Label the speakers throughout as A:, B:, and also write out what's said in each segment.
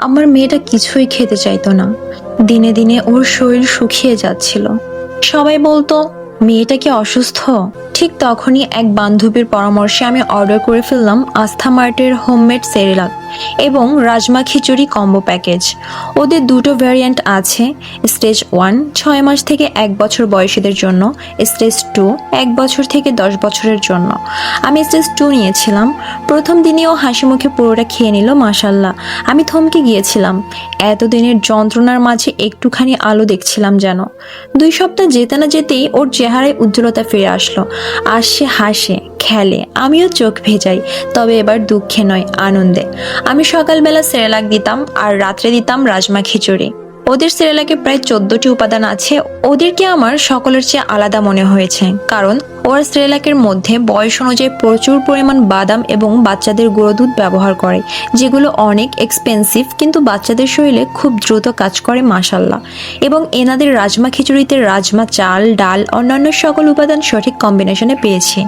A: আমার মেয়েটা কিছুই খেতে চাইতো না। দিনে দিনে ওর শরীর শুকিয়ে যাচ্ছিল। সবাই বলতো মেয়েটা কি অসুস্থ। ঠিক তখনই এক বান্ধবীর পরামর্শে আমি অর্ডার করে ফেললাম আস্থা মার্টের হোমমেড সেরেলাক এবং রাজমা খিচুড়ি কম্বো প্যাকেজ। ওদের দুটো ভ্যারিয়েন্ট আছে, স্টেজ 1 6 মাস থেকে 1 বছর বয়সীদের জন্য, স্টেজ 2 1 বছর থেকে 10 বছরের জন্য। আমি স্টেজ 2 নিয়েছিলাম। প্রথম দিনেও হাসি মুখে পুরোটা খেয়ে নিল মাশাল্লাহ। আমি থমকে গিয়েছিলাম, এতদিনের যন্ত্রণার মাঝে একটুখানি আলো দেখছিলাম যেন। 2 সপ্তাহ যেতে না যেতেই ওর চেহারায় উজ্জ্বলতা ফিরে আসলো। আর সে হাসে খেলে, আমিও চোখ ভেজাই, তবে এবার দুঃখে নয়, আনন্দে। আমি সকালবেলা সেরেলাক দিতাম আর রাত্রে দিতাম রাজমা খিচুড়ি। ওদের সেরেলাকে প্রায় 14টি উপাদান আছে। ওদেরকে আমার সকলের চেয়ে আলাদা মনে হয়েছে, কারণ ওরা সেরেলাকের মধ্যে বয়স অনুযায়ী প্রচুর পরিমাণ বাদাম এবং বাচ্চাদের গুঁড়ো দুধ ব্যবহার করে, যেগুলো অনেক এক্সপেন্সিভ কিন্তু বাচ্চাদের শরীরে খুব দ্রুত কাজ করে মাশাল্লাহ। এবং এনাদের রাজমা খিচুড়িতে রাজমা, চাল, ডাল, অন্যান্য সকল উপাদান সঠিক কম্বিনেশনে পেয়েছি,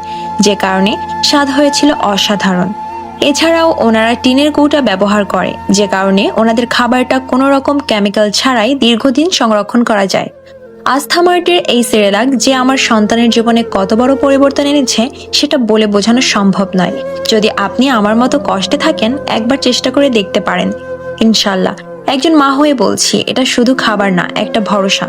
A: যে কারণে স্বাদ হয়েছিল অসাধারণ। এছাড়াও ওনারা টিনের কৌটা ব্যবহার করে, যে কারণে ওনাদের খাবারটা কোনো রকম কেমিক্যাল ছাড়াই দীর্ঘদিন সংরক্ষণ করা যায়। আস্থা মার্টের এই সেরেলাক যে আমার সন্তানের জীবনে কত বড় পরিবর্তন এনেছে সেটা বলে বোঝানো সম্ভব নয়। যদি আপনি আমার মতো কষ্টে থাকেন, একবার চেষ্টা করে দেখতে পারেন। ইনশাল্লাহ, একজন মা হয়ে বলছি, এটা শুধু খাবার না, একটা ভরসা।